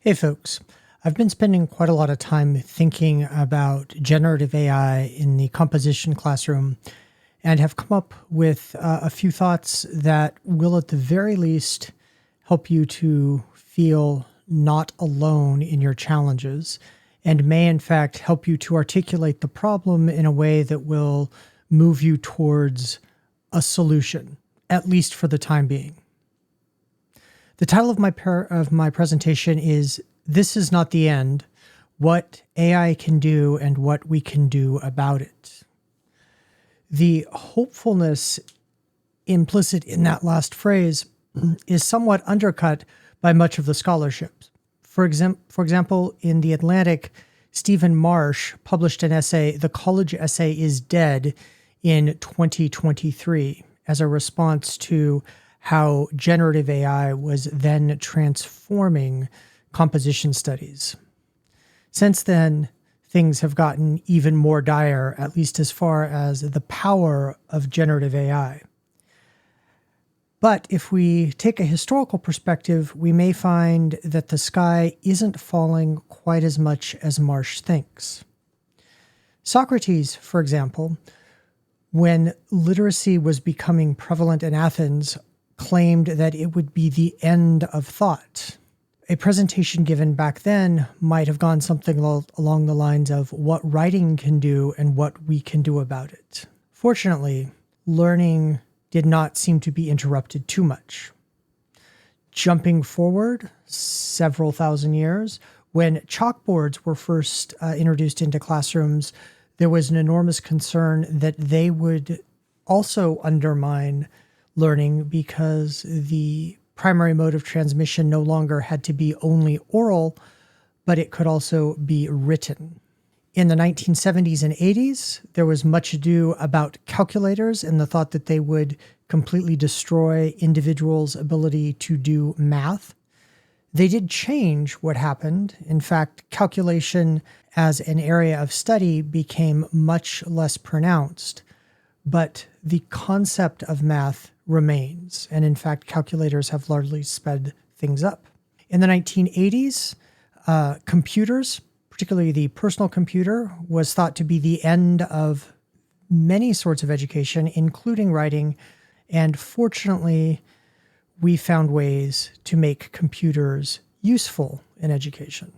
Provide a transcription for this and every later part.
Hey folks, I've been spending quite a lot of time thinking about generative AI in the composition classroom and have come up with a few thoughts that will at the very least help you to feel not alone in your challenges and may in fact help you to articulate the problem in a way that will move you towards a solution, at least for the time being. The title of my presentation is "This is Not the End: What AI Can Do and What We Can Do About It." The hopefulness implicit in that last phrase is somewhat undercut by much of the scholarship. For example, in The Atlantic, Stephen Marsh published an essay, "The College Essay is Dead," in 2023 as a response to how generative AI was then transforming composition studies. Since then, things have gotten even more dire, at least as far as the power of generative AI. But if we take a historical perspective, we may find that the sky isn't falling quite as much as Marsh thinks. Socrates, for example, when literacy was becoming prevalent in Athens, claimed that it would be the end of thought. A presentation given back then might have gone something along the lines of what writing can do and what we can do about it. Fortunately, learning did not seem to be interrupted too much. Jumping forward several thousand years, when chalkboards were first introduced into classrooms, there was an enormous concern that they would also undermine learning because the primary mode of transmission no longer had to be only oral, but it could also be written. In the 1970s and 80s, there was much ado about calculators and the thought that they would completely destroy individuals' ability to do math. They did change what happened. In fact, calculation as an area of study became much less pronounced, but the concept of math remains. And in fact, calculators have largely sped things up. In the 1980s, computers, particularly the personal computer, was thought to be the end of many sorts of education, including writing. And fortunately, we found ways to make computers useful in education.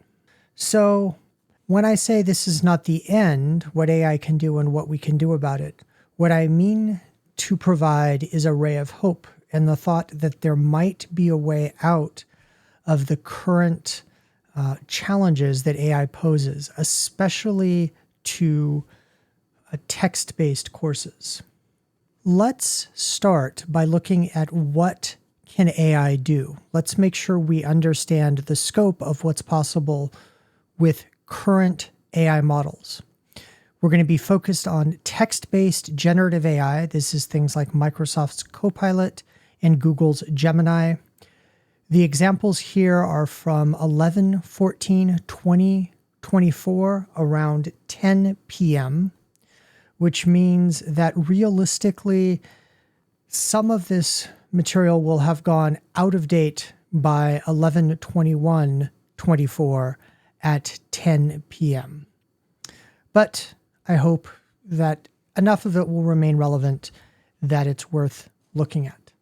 So when I say this is not the end, what AI can do and what we can do about it, what I mean to provide is a ray of hope and the thought that there might be a way out of the current challenges that AI poses, especially to text-based courses. Let's start by looking at what can AI do. Let's make sure we understand the scope of what's possible with current AI models. We're going to be focused on text-based generative AI. This is things like Microsoft's Copilot and Google's Gemini. The examples here are from 11/14/2024 around 10 p.m., which means that realistically, some of this material will have gone out of date by 11/21/24 at 10 p.m. But I hope that enough of it will remain relevant that it's worth looking at.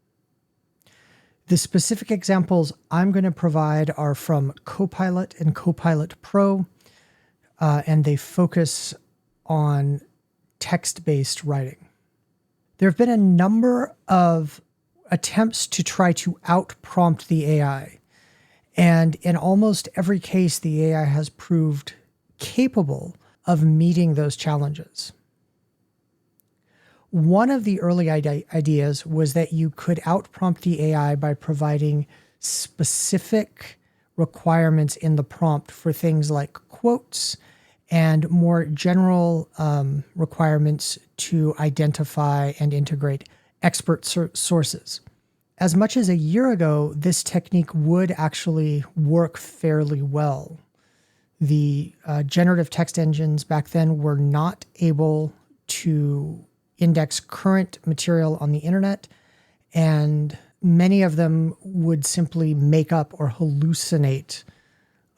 The specific examples I'm going to provide are from Copilot and Copilot Pro, and they focus on text-based writing. There have been a number of attempts to try to out-prompt the AI, and in almost every case, the AI has proved capable of meeting those challenges. One of the early ideas was that you could out-prompt the AI by providing specific requirements in the prompt for things like quotes and more general requirements to identify and integrate expert sources. As much as a year ago, this technique would actually work fairly well. The generative text engines back then were not able to index current material on the internet, and many of them would simply make up or hallucinate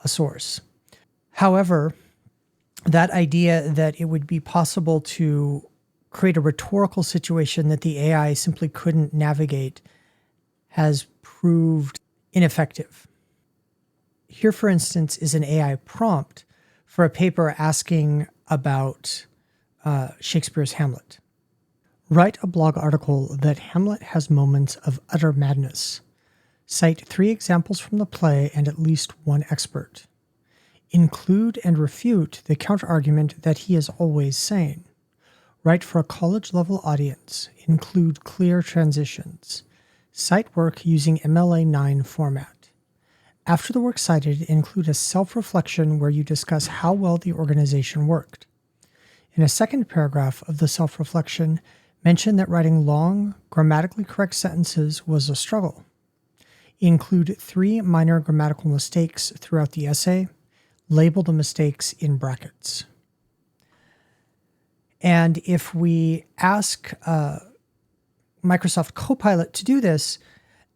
a source. However, that idea that it would be possible to create a rhetorical situation that the AI simply couldn't navigate has proved ineffective. Here, for instance, is an AI prompt for a paper asking about Shakespeare's Hamlet. Write a blog article that Hamlet has moments of utter madness. Cite 3 examples from the play and at least 1 expert. Include and refute the counterargument that he is always sane. Write for a college-level audience. Include clear transitions. Cite work using MLA9 format. After the work cited, include a self-reflection where you discuss how well the organization worked. In a second paragraph of the self-reflection, mention that writing long, grammatically correct sentences was a struggle. Include 3 minor grammatical mistakes throughout the essay. Label the mistakes in brackets. And if we ask Microsoft Copilot to do this,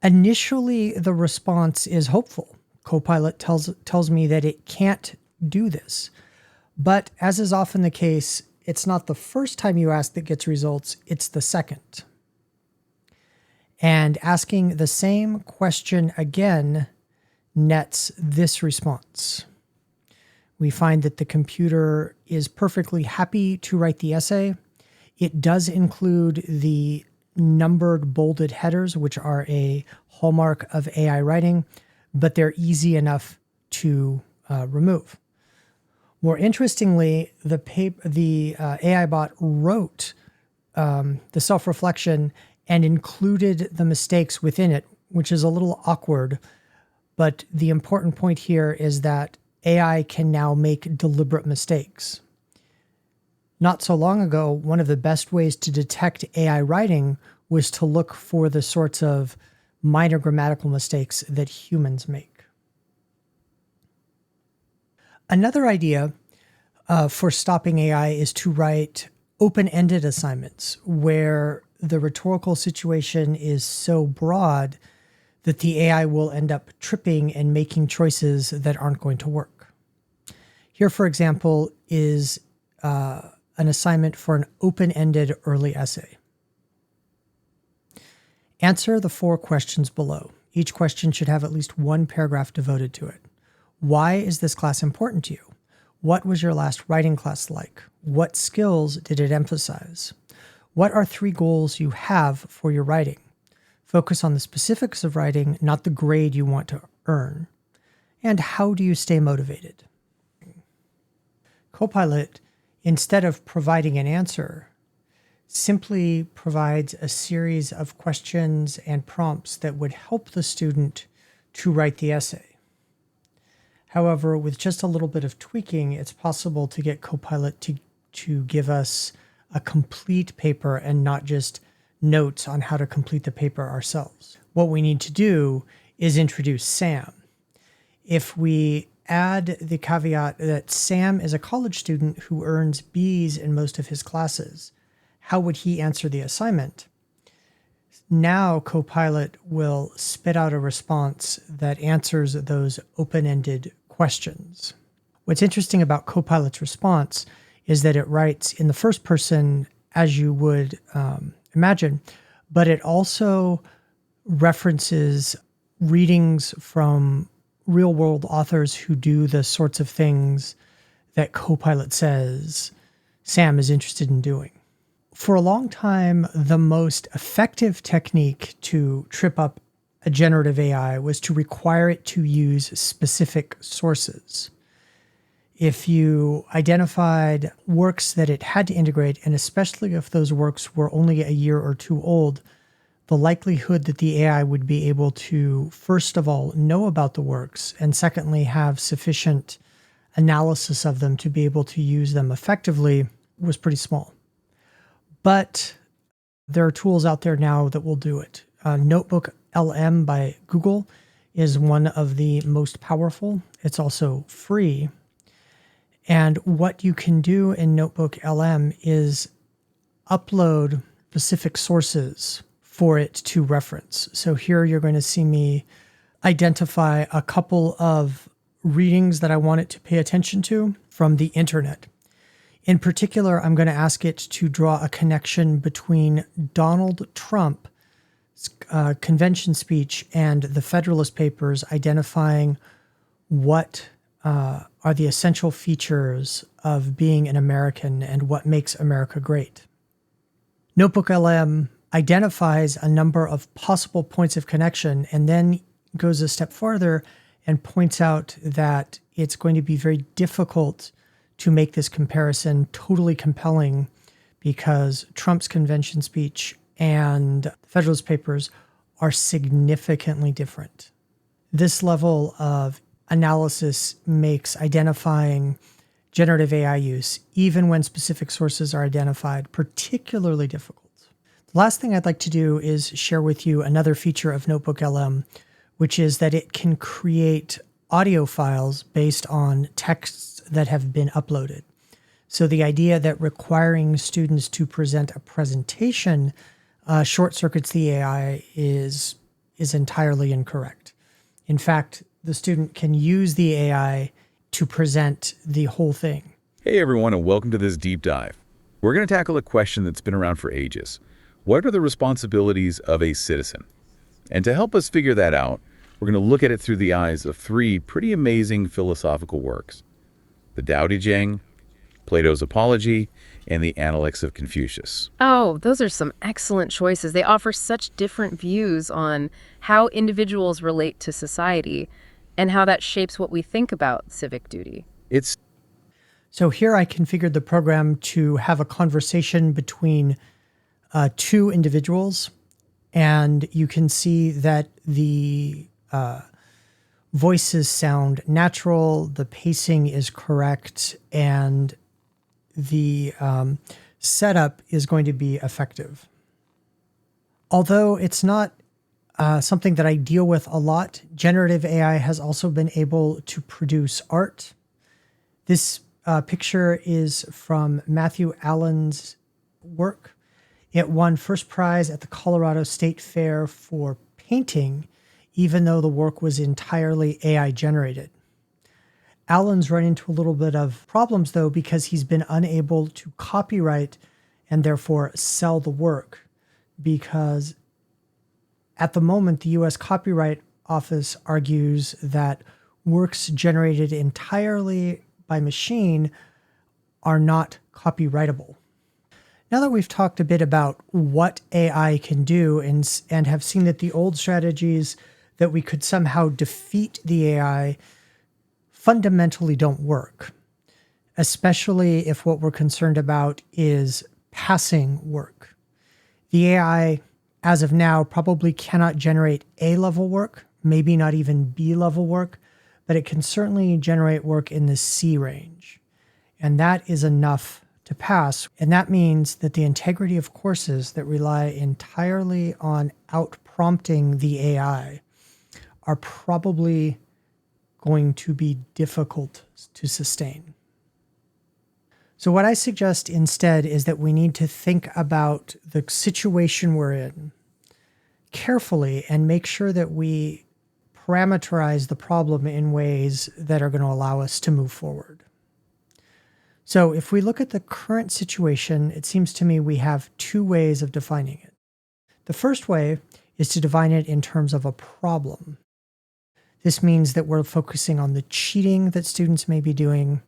initially the response is hopeful. Copilot tells me that it can't do this. But as is often the case, it's not the first time you ask that gets results, it's the second. And asking the same question again nets this response. We find that the computer is perfectly happy to write the essay. It does include the numbered bolded headers, which are a hallmark of AI writing, but they're easy enough to remove. More interestingly, the AI bot wrote the self-reflection and included the mistakes within it, which is a little awkward. But the important point here is that AI can now make deliberate mistakes. Not so long ago, one of the best ways to detect AI writing was to look for the sorts of minor grammatical mistakes that humans make. Another idea for stopping AI is to write open-ended assignments where the rhetorical situation is so broad that the AI will end up tripping and making choices that aren't going to work. Here, for example, is an assignment for an open-ended early essay. Answer the 4 questions below. Each question should have at least 1 paragraph devoted to it. Why is this class important to you? What was your last writing class like? What skills did it emphasize? What are 3 goals you have for your writing? Focus on the specifics of writing, not the grade you want to earn. And how do you stay motivated? Copilot, instead of providing an answer, simply provides a series of questions and prompts that would help the student to write the essay. However, with just a little bit of tweaking, it's possible to get Copilot to give us a complete paper and not just notes on how to complete the paper ourselves. What we need to do is introduce Sam. If we add the caveat that Sam is a college student who earns B's in most of his classes, how would he answer the assignment? Now Copilot will spit out a response that answers those open-ended questions. What's interesting about Copilot's response is that it writes in the first person as you would imagine, but it also references readings from real-world authors who do the sorts of things that Copilot says Sam is interested in doing. For a long time, the most effective technique to trip up a generative AI was to require it to use specific sources. If you identified works that it had to integrate, and especially if those works were only a year or 2 old, the likelihood that the AI would be able to, first of all, know about the works, and secondly, have sufficient analysis of them to be able to use them effectively was pretty small. But there are tools out there now that will do it. Notebook LM by Google is one of the most powerful. It's also free. And what you can do in Notebook LM is upload specific sources for it to reference. So here you're going to see me identify a couple of readings that I want it to pay attention to from the internet. In particular, I'm going to ask it to draw a connection between Donald Trump's convention speech and the Federalist Papers, identifying what are the essential features of being an American and what makes America great. NotebookLM identifies a number of possible points of connection and then goes a step farther and points out that it's going to be very difficult to make this comparison totally compelling because Trump's convention speech and the Federalist Papers are significantly different. This level of analysis makes identifying generative AI use, even when specific sources are identified, particularly difficult. The last thing I'd like to do is share with you another feature of NotebookLM, which is that it can create audio files based on texts that have been uploaded. So the idea that requiring students to present a presentation short circuits the AI is entirely incorrect. In fact, the student can use the AI to present the whole thing. Hey everyone, and welcome to this deep dive. We're going to tackle a question that's been around for ages. What are the responsibilities of a citizen? And to help us figure that out, we're going to look at it through the eyes of three pretty amazing philosophical works: the Tao Te Ching, Plato's Apology, and the Analects of Confucius. Oh, those are some excellent choices. They offer such different views on how individuals relate to society and how that shapes what we think about civic duty. So here I configured the program to have a conversation between two individuals, and you can see that the voices sound natural, the pacing is correct, and the setup is going to be effective. Although it's not something that I deal with a lot, generative AI has also been able to produce art. This picture is from Matthew Allen's work. It won first prize at the Colorado State Fair for painting, even though the work was entirely AI generated. Allen's run into a little bit of problems, though, because he's been unable to copyright and therefore sell the work, because at the moment, the U.S. Copyright Office argues that works generated entirely by machine are not copyrightable. Now that we've talked a bit about what AI can do and have seen that the old strategies that we could somehow defeat the AI fundamentally don't work, especially if what we're concerned about is passing work. The AI, as of now, probably cannot generate A-level work, maybe not even B-level work, but it can certainly generate work in the C range. And that is enough to pass. And that means that the integrity of courses that rely entirely on out-prompting the AI are probably going to be difficult to sustain. So what I suggest instead is that we need to think about the situation we're in carefully and make sure that we parameterize the problem in ways that are going to allow us to move forward. So if we look at the current situation, it seems to me we have two ways of defining it. The first way is to define it in terms of a problem. This means that we're focusing on the cheating that students may be doing,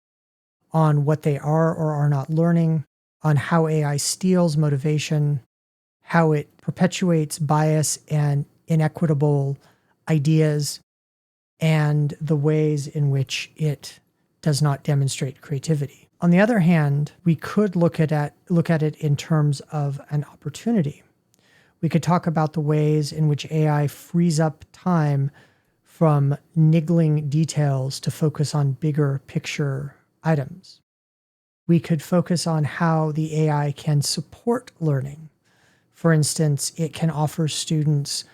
on what they are or are not learning, on how AI steals motivation, how it perpetuates bias and inequitable ideas, and the ways in which it does not demonstrate creativity. On the other hand, we could look at it in terms of an opportunity. We could talk about the ways in which AI frees up time from niggling details to focus on bigger picture items. We could focus on how the AI can support learning. For instance, it can offer students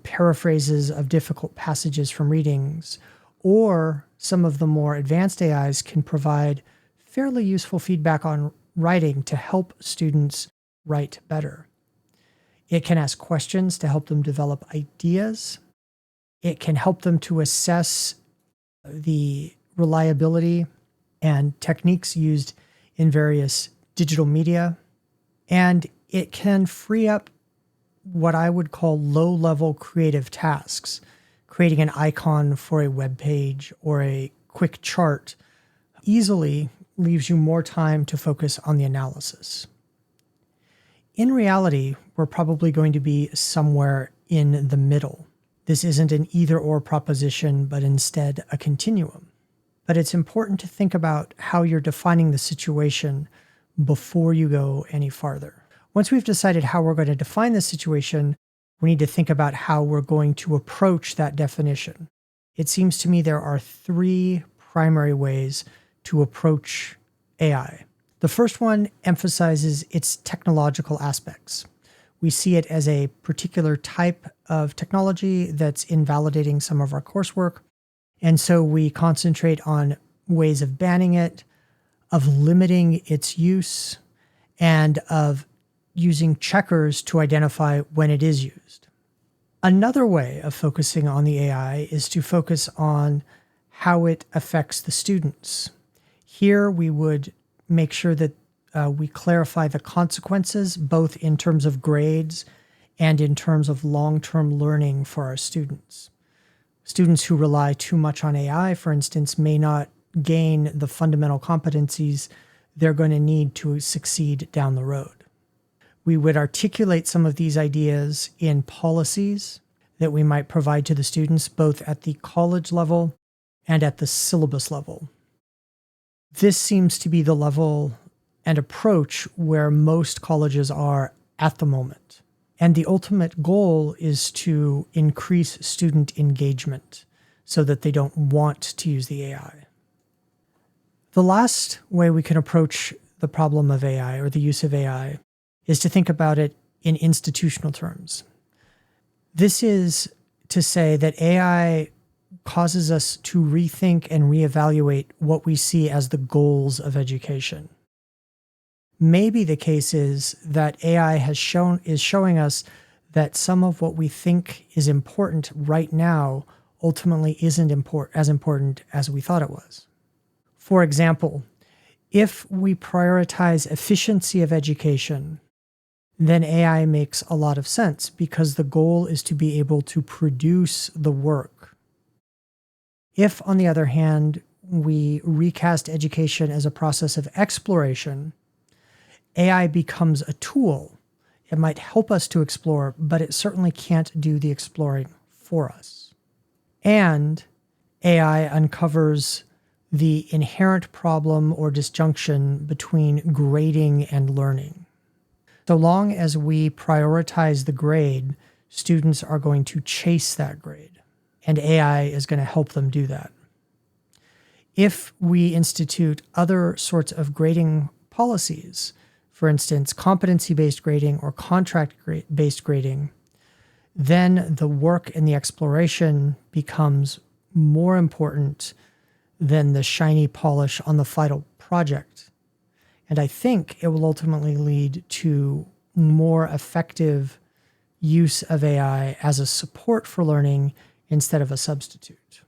paraphrases of difficult passages from readings, or some of the more advanced AIs can provide fairly useful feedback on writing to help students write better. It can ask questions to help them develop ideas. It can help them to assess the reliability and techniques used in various digital media, and it can free up what I would call low-level creative tasks. Creating an icon for a web page or a quick chart easily leaves you more time to focus on the analysis. In reality, we're probably going to be somewhere in the middle. This isn't an either-or proposition, but instead a continuum. But it's important to think about how you're defining the situation before you go any farther. Once we've decided how we're going to define the situation, we need to think about how we're going to approach that definition. It seems to me there are three primary ways to approach AI. The first one emphasizes its technological aspects. We see it as a particular type of technology that's invalidating some of our coursework, and so we concentrate on ways of banning it, of limiting its use, and of using checkers to identify when it is used. Another way of focusing on the AI is to focus on how it affects the students. Here we would make sure that we clarify the consequences, both in terms of grades and in terms of long-term learning for our students. Students who rely too much on AI, for instance, may not gain the fundamental competencies they're going to need to succeed down the road. We would articulate some of these ideas in policies that we might provide to the students, both at the college level and at the syllabus level. This seems to be the level and approach where most colleges are at the moment. And the ultimate goal is to increase student engagement so that they don't want to use the AI. The last way we can approach the problem of AI or the use of AI is to think about it in institutional terms. This is to say that AI causes us to rethink and reevaluate what we see as the goals of education. Maybe the case is that AI is showing us that some of what we think is important right now ultimately isn't as important as we thought it was. For example, if we prioritize efficiency of education, then AI makes a lot of sense because the goal is to be able to produce the work. If, on the other hand, we recast education as a process of exploration, AI becomes a tool. It might help us to explore, but it certainly can't do the exploring for us. And AI uncovers the inherent problem or disjunction between grading and learning. So long as we prioritize the grade, students are going to chase that grade, and AI is going to help them do that. If we institute other sorts of grading policies, for instance, competency-based grading or contract-based grading, then the work and the exploration becomes more important than the shiny polish on the final project. And I think it will ultimately lead to more effective use of AI as a support for learning instead of a substitute.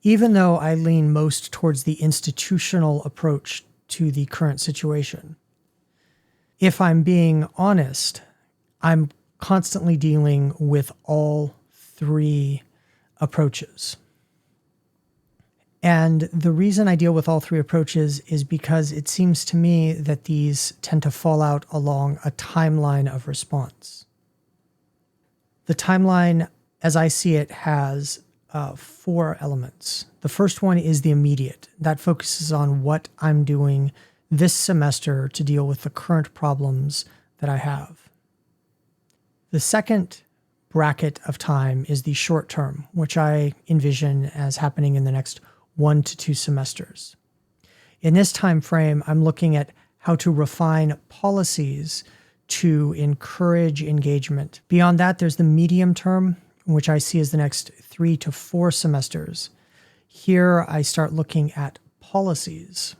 Even though I lean most towards the institutional approach to the current situation, if I'm being honest, I'm constantly dealing with all three approaches. And the reason I deal with all three approaches is because it seems to me that these tend to fall out along a timeline of response. The timeline, as I see it, has four elements. The first one is the immediate. That focuses on what I'm doing this semester to deal with the current problems that I have. The second bracket of time is the short term, which I envision as happening in the next 1 to 2 semesters. In this time frame, I'm looking at how to refine policies to encourage engagement. Beyond that, there's the medium term, which I see as the next 3 to 4 semesters. Here, I start looking at policies.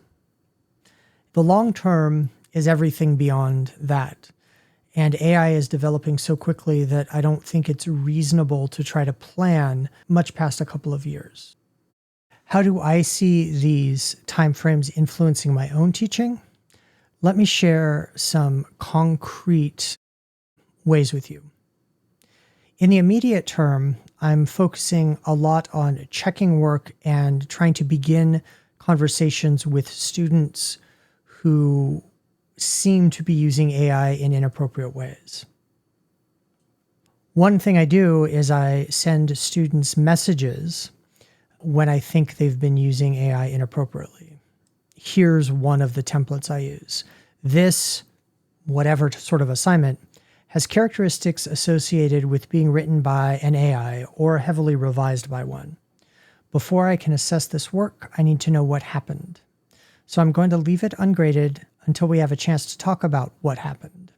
The long term is everything beyond that. And AI is developing so quickly that I don't think it's reasonable to try to plan much past a couple of years. How do I see these timeframes influencing my own teaching? Let me share some concrete ways with you. In the immediate term, I'm focusing a lot on checking work and trying to begin conversations with students who seem to be using AI in inappropriate ways. One thing I do is I send students messages when I think they've been using AI inappropriately. Here's one of the templates I use. This, whatever sort of assignment, has characteristics associated with being written by an AI or heavily revised by one. Before I can assess this work, I need to know what happened. So I'm going to leave it ungraded until we have a chance to talk about what happened.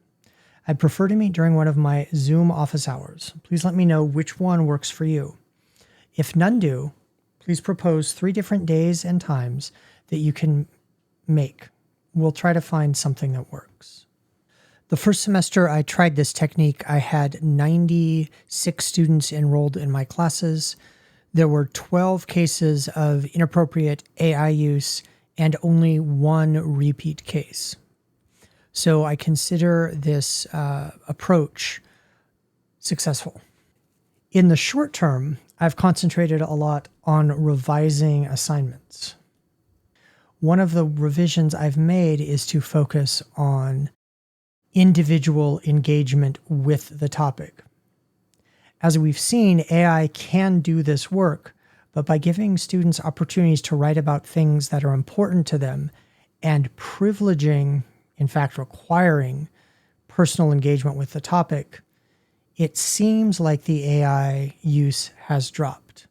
I'd prefer to meet during one of my Zoom office hours. Please let me know which one works for you. If none do, please propose 3 different days and times that you can make. We'll try to find something that works. The first semester I tried this technique, I had 96 students enrolled in my classes. There were 12 cases of inappropriate AI use and only 1 repeat case. So I consider this approach successful. In the short term, I've concentrated a lot on revising assignments. One of the revisions I've made is to focus on individual engagement with the topic. As we've seen, AI can do this work, but by giving students opportunities to write about things that are important to them and privileging, in fact, requiring personal engagement with the topic, it seems like the AI use has dropped.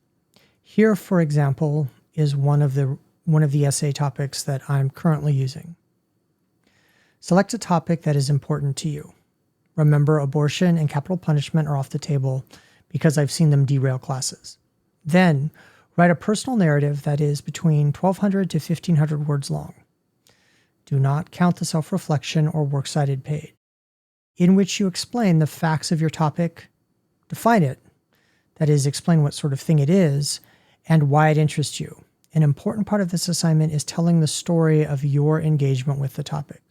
Here, for example, is one of the essay topics that I'm currently using. Select a topic that is important to you. Remember, abortion and capital punishment are off the table because I've seen them derail classes. Then, write a personal narrative that is between 1,200 to 1,500 words long. Do not count the self-reflection or works cited page, in which you explain the facts of your topic, define it, that is, explain what sort of thing it is, and why it interests you. An important part of this assignment is telling the story of your engagement with the topic.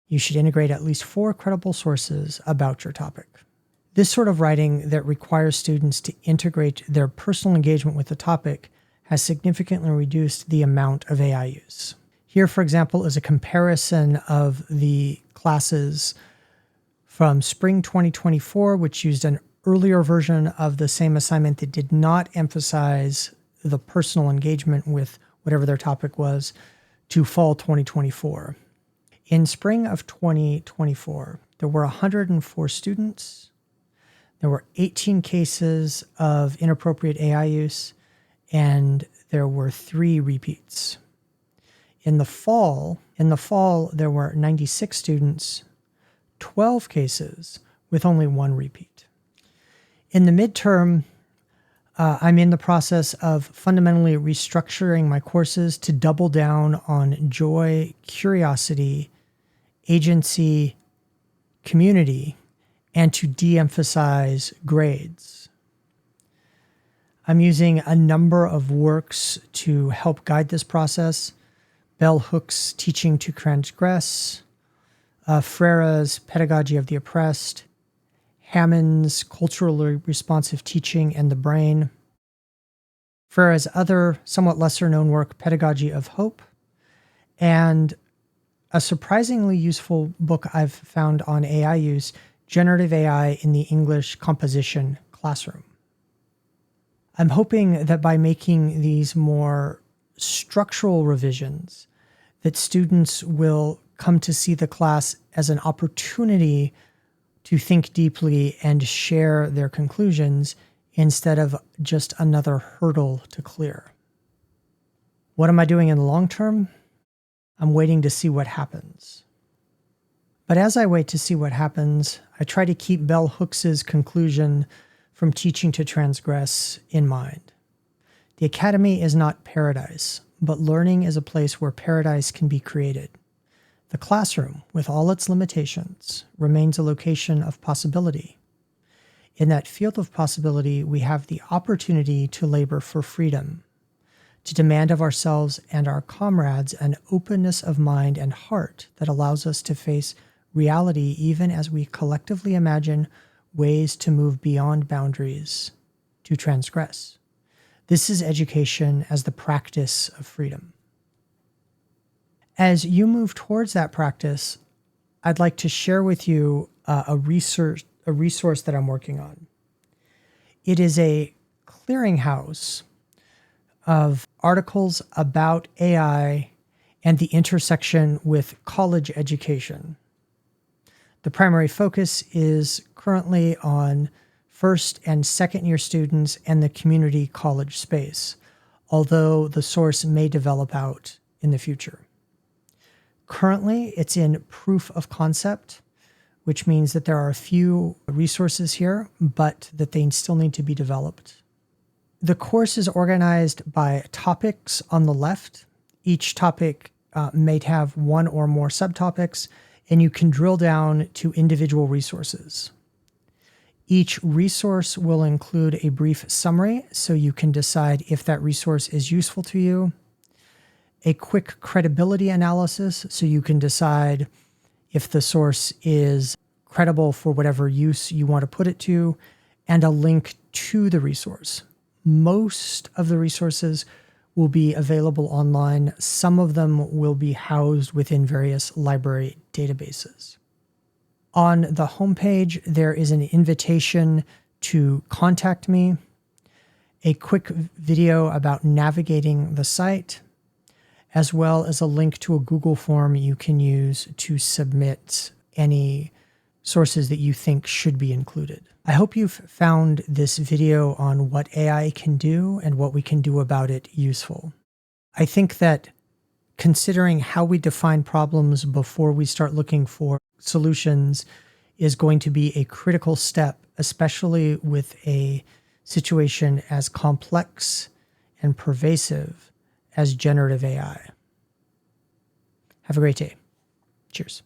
You should integrate at least 4 credible sources about your topic. This sort of writing that requires students to integrate their personal engagement with the topic has significantly reduced the amount of AI use. Here, for example, is a comparison of the classes from spring 2024, which used an earlier version of the same assignment that did not emphasize the personal engagement with whatever their topic was, to fall 2024. In spring of 2024, there were 104 students. There were 18 cases of inappropriate AI use, and there were 3 repeats. In the fall, there were 96 students, 12 cases with only 1 repeat. In the midterm, I'm in the process of fundamentally restructuring my courses to double down on joy, curiosity, agency, community, and to de-emphasize grades. I'm using a number of works to help guide this process. Bell Hook's Teaching to Transgress, Freire's Pedagogy of the Oppressed, Hammond's Culturally Responsive Teaching and the Brain, Freire's other, somewhat lesser-known work, Pedagogy of Hope, and a surprisingly useful book I've found on AI use, Generative AI in the English Composition Classroom. I'm hoping that by making these more structural revisions, that students will come to see the class as an opportunity to think deeply and share their conclusions instead of just another hurdle to clear. What am I doing in the long term? I'm waiting to see what happens. But as I wait to see what happens, I try to keep Bell Hooks's conclusion from teaching to transgress in mind. The academy is not paradise, but learning is a place where paradise can be created. The classroom, with all its limitations, remains a location of possibility. In that field of possibility, we have the opportunity to labor for freedom, to demand of ourselves and our comrades an openness of mind and heart that allows us to face reality even as we collectively imagine ways to move beyond boundaries, to transgress. This is education as the practice of freedom. As you move towards that practice, I'd like to share with you a resource that I'm working on. It is a clearinghouse of articles about AI and the intersection with college education. The primary focus is currently on first and second year students and the community college space, although the source may develop out in the future. Currently, it's in proof of concept, which means that there are a few resources here, but that they still need to be developed. The course is organized by topics on the left. Each topic may have one or more subtopics, and you can drill down to individual resources. Each resource will include a brief summary, so you can decide if that resource is useful to you. A quick credibility analysis, so you can decide if the source is credible for whatever use you want to put it to, and a link to the resource. Most of the resources will be available online. Some of them will be housed within various library databases. On the homepage, there is an invitation to contact me, a quick video about navigating the site, as well as a link to a Google form you can use to submit any sources that you think should be included. I hope you've found this video on what AI can do and what we can do about it useful. I think that considering how we define problems before we start looking for solutions is going to be a critical step, especially with a situation as complex and pervasive as generative AI. Have a great day. Cheers.